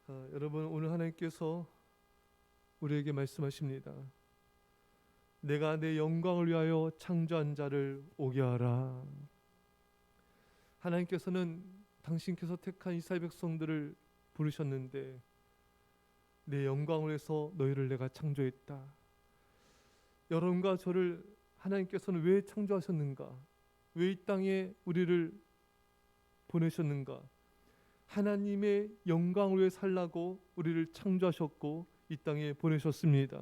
여러분, 오늘 하나님께서 우리에게 말씀하십니다. 내가 내 영광을 위하여 창조한 자를 오게 하라. 하나님께서는 당신께서 택한 이스라엘 백성들을 부르셨는데 내 영광을 위해서 너희를 내가 창조했다. 여러분과 저를 하나님께서는 왜 창조하셨는가? 왜 이 땅에 우리를 보내셨는가? 하나님의 영광을 위해 살라고 우리를 창조하셨고 이 땅에 보내셨습니다.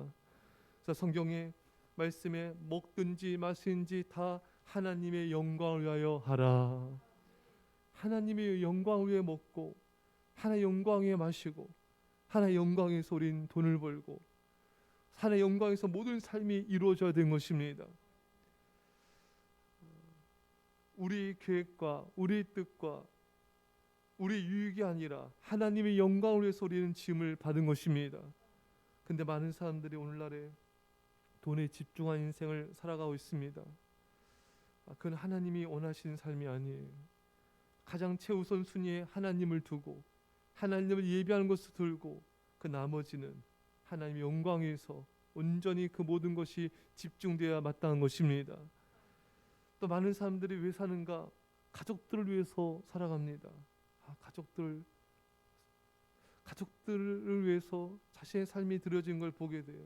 그래서 성경에 말씀에 먹든지 마시든지 다 하나님의 영광을 위하여 하라. 하나님의 영광을 위해 먹고 하나님의 영광 위해 마시고 하나님의 영광에서 우린 돈을 벌고 하나님의 영광에서 모든 삶이 이루어져야 되는 것입니다. 우리 계획과 우리 뜻과 우리 유익이 아니라 하나님의 영광을 위해서 우리는 지음을 받은 것입니다. 근데 많은 사람들이 오늘날에 돈에 집중한 인생을 살아가고 있습니다. 그건 하나님이 원하시는 삶이 아니에요. 가장 최우선 순위에 하나님을 두고 하나님을 예배하는 것을 들고 그 나머지는 하나님의 영광 위해서 온전히 그 모든 것이 집중되어야 마땅한 것입니다. 또 많은 사람들이 왜 사는가? 가족들을 위해서 살아갑니다. 가족들을 위해서 자신의 삶이 드려진 걸 보게 돼요.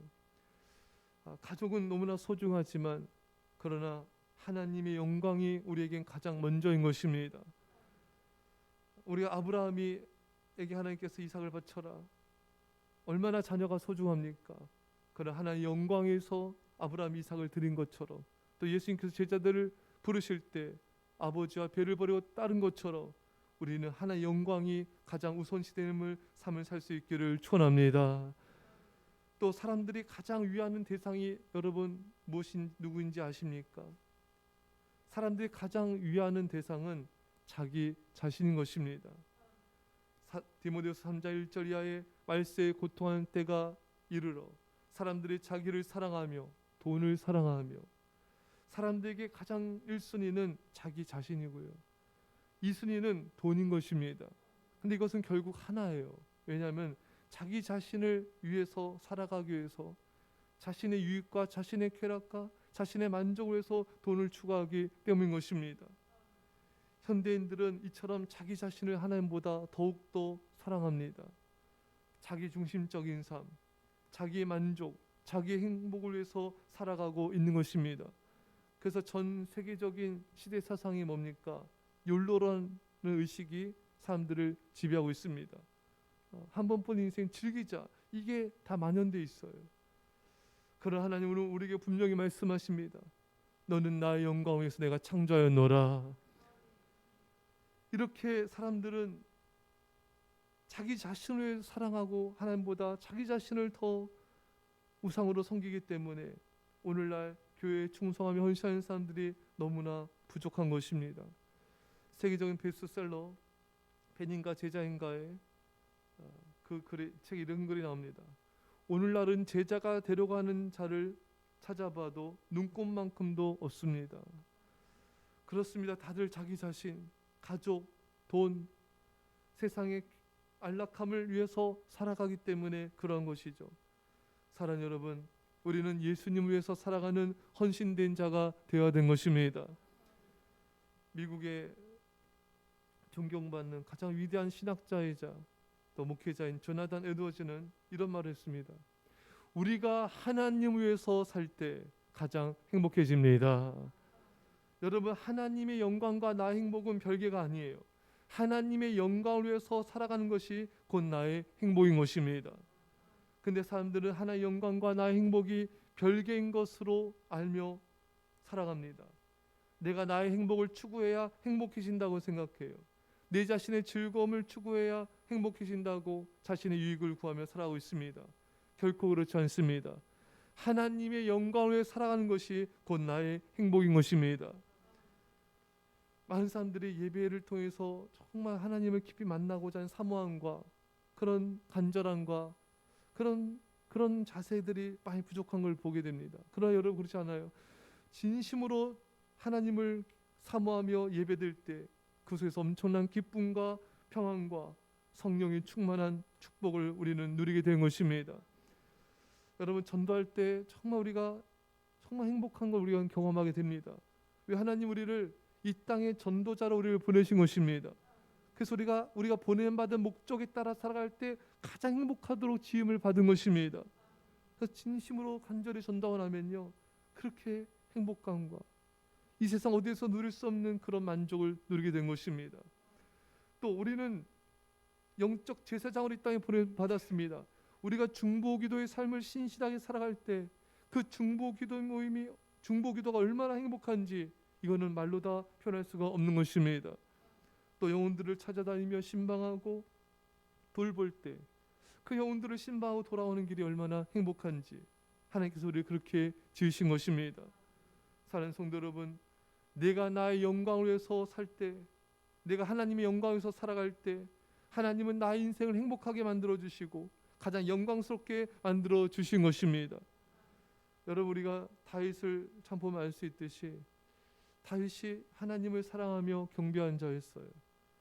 가족은 너무나 소중하지만 그러나 하나님의 영광이 우리에겐 가장 먼저인 것입니다. 우리가 아브라함에게 하나님께서 이삭을 바쳐라. 얼마나 자녀가 소중합니까? 그러나 하나님의 영광에서 아브라함이 이삭을 드린 것처럼 또 예수님께서 제자들을 부르실 때 아버지와 배를 버리고 따른 것처럼 우리는 하나님의 영광이 가장 우선시되는 삶을 살 수 있기를 축원합니다. 또 사람들이 가장 위하는 대상이 여러분 누구인지 아십니까? 사람들이 가장 위하는 대상은 자기 자신인 것입니다. 디모데후서 3장 1절 이하에 말세에 고통하는 때가 이르러 사람들이 자기를 사랑하며 돈을 사랑하며 사람들에게 가장 1순위는 자기 자신이고요. 2순위는 돈인 것입니다. 근데 이것은 결국 하나예요. 왜냐하면 자기 자신을 위해서 살아가기 위해서 자신의 유익과 자신의 쾌락과 자신의 만족을 위해서 돈을 추구하기 때문인 것입니다. 현대인들은 이처럼 자기 자신을 하나님보다 더욱더 사랑합니다. 자기 중심적인 삶, 자기의 만족, 자기의 행복을 위해서 살아가고 있는 것입니다. 그래서 전 세계적인 시대 사상이 뭡니까? 욜로라는 의식이 사람들을 지배하고 있습니다. 한 번뿐인 인생 즐기자, 이게 다 만연되어 있어요. 그러나 하나님은 우리에게 분명히 말씀하십니다. 너는 나의 영광을 위해서 내가 창조하였노라. 이렇게 사람들은 자기 자신을 사랑하고 하나님보다 자기 자신을 더 우상으로 섬기기 때문에 오늘날 교회에 충성하며 헌신하는 사람들이 너무나 부족한 것입니다. 세계적인 베스트셀러 벤인가 제자인가의 책에 이런 글이 나옵니다. 오늘날은 제자가 되려가는 자를 찾아봐도 눈꼽만큼도 없습니다. 그렇습니다. 다들 자기 자신, 가족, 돈, 세상의 안락함을 위해서 살아가기 때문에 그런 것이죠. 사랑하는 여러분, 우리는 예수님을 위해서 살아가는 헌신된 자가 되어야 된 것입니다. 미국의 존경받는 가장 위대한 신학자이자 또 목회자인 조나단 에드워즈는 이런 말을 했습니다. 우리가 하나님을 위해서 살 때 가장 행복해집니다. 여러분, 하나님의 영광과 나의 행복은 별개가 아니에요. 하나님의 영광을 위해서 살아가는 것이 곧 나의 행복인 것입니다. 근데 사람들은 하나님의 영광과 나의 행복이 별개인 것으로 알며 살아갑니다. 내가 나의 행복을 추구해야 행복해진다고 생각해요. 내 자신의 즐거움을 추구해야 행복해진다고 자신의 유익을 구하며 살아가고 있습니다. 결코 그렇지 않습니다. 하나님의 영광을 위해 살아가는 것이 곧 나의 행복인 것입니다. 많은 사람들이 예배를 통해서 정말 하나님을 깊이 만나고자 하는 사모함과 그런 간절함과 그런 자세들이 많이 부족한 걸 보게 됩니다. 그러나 여러분 그렇지 않아요? 진심으로 하나님을 사모하며 예배드릴 때 그 속에서 엄청난 기쁨과 평안과 성령이 충만한 축복을 우리는 누리게 되는 것입니다. 여러분, 전도할 때 정말 우리가 정말 행복한 걸 우리가 경험하게 됩니다. 왜? 하나님 우리를 이 땅의 전도자로 우리를 보내신 것입니다. 그래서 우리가 보냄받은 목적에 따라 살아갈 때 가장 행복하도록 지음을 받은 것입니다. 그래서 진심으로 간절히 전도하고 나면요, 그렇게 행복감과 이 세상 어디에서 누릴 수 없는 그런 만족을 누리게 된 것입니다. 또 우리는 영적 제사장으로 이 땅에 보내받았습니다. 우리가 중보기도의 삶을 신실하게 살아갈 때 그 중보기도가 얼마나 행복한지 이거는 말로 다 표현할 수가 없는 것입니다. 또 영혼들을 찾아다니며 신방하고 돌볼 때 그 영혼들을 신방하고 돌아오는 길이 얼마나 행복한지 하나님께서 우리를 그렇게 지으신 것입니다. 사랑하는 성도 여러분, 내가 나의 영광을 위해서 살 때, 내가 하나님의 영광을 위해서 살아갈 때 하나님은 나의 인생을 행복하게 만들어 주시고 가장 영광스럽게 만들어 주신 것입니다. 여러분, 우리가 다윗을 참 보면 알 수 있듯이 다윗이 하나님을 사랑하며 경배한 자였어요.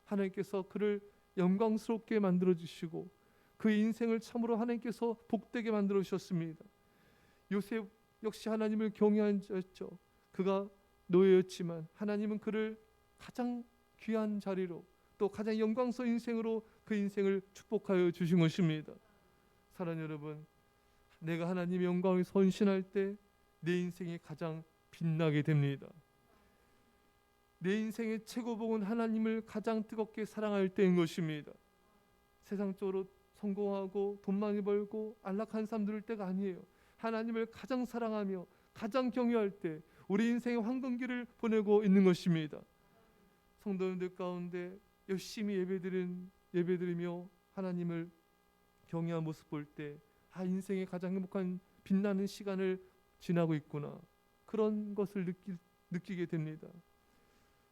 하나님께서 그를 영광스럽게 만들어 주시고 그 인생을 참으로 하나님께서 복되게 만들어 주셨습니다. 요셉 역시 하나님을 경외한 자였죠. 그가 노예였지만 하나님은 그를 가장 귀한 자리로 또 가장 영광스러운 인생으로 그 인생을 축복하여 주신 것입니다. 사랑하는 여러분, 내가 하나님의 영광을 헌신할 때 내 인생이 가장 빛나게 됩니다. 내 인생의 최고복은 하나님을 가장 뜨겁게 사랑할 때인 것입니다. 세상적으로 성공하고 돈 많이 벌고 안락한 삶 누릴 때가 아니에요. 하나님을 가장 사랑하며 가장 경외할 때 우리 인생의 황금기를 보내고 있는 것입니다. 성도님들 가운데 열심히 예배드리며 하나님을 경외한 모습 볼 때 인생의 가장 행복한 빛나는 시간을 지나고 있구나, 그런 것을 느끼게 됩니다.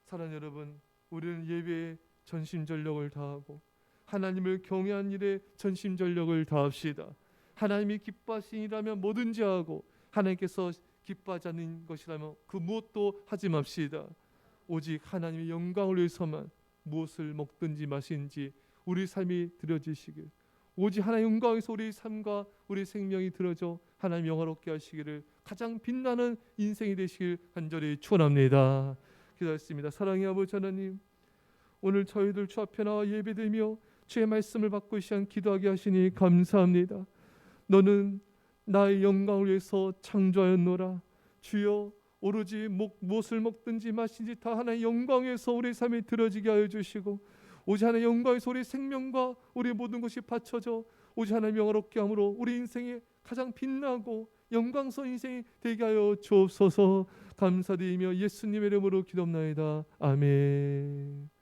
사랑하는 여러분, 우리는 예배에 전심전력을 다하고 하나님을 경외한 일에 전심전력을 다합시다. 하나님이 기뻐하신 일이라면 뭐든지 하고 하나님께서 기뻐하지 않는 것이라면 그 무엇도 하지 맙시다. 오직 하나님의 영광을 위해서만 무엇을 먹든지 마시든지 우리 삶이 드려지시길, 오직 하나님의 영광에서 우리 삶과 우리 생명이 드려져 하나님 영화롭게 하시기를 가장 빛나는 인생이 되시길 간절히 축원합니다. 기도하겠습니다. 사랑의 아버지 하나님, 오늘 저희들 주 앞에 나와 예배드리며 주의 말씀을 받고 이 시간 기도하게 하시니 감사합니다. 너는 나의 영광을 위해서 창조하였노라. 주여, 오로지 무엇을 먹든지 마시든지 다 하나의 영광에서 우리 삶이 드려지게 하여 주시고 오직 하나의 영광에서 우리 생명과 우리 모든 것이 바쳐져 오직 하나님 영화롭게 함으로 우리 인생에 가장 빛나고 영광스러운 인생이 되게 하여 주옵소서. 감사드리며 예수님의 이름으로 기도합나이다. 아멘.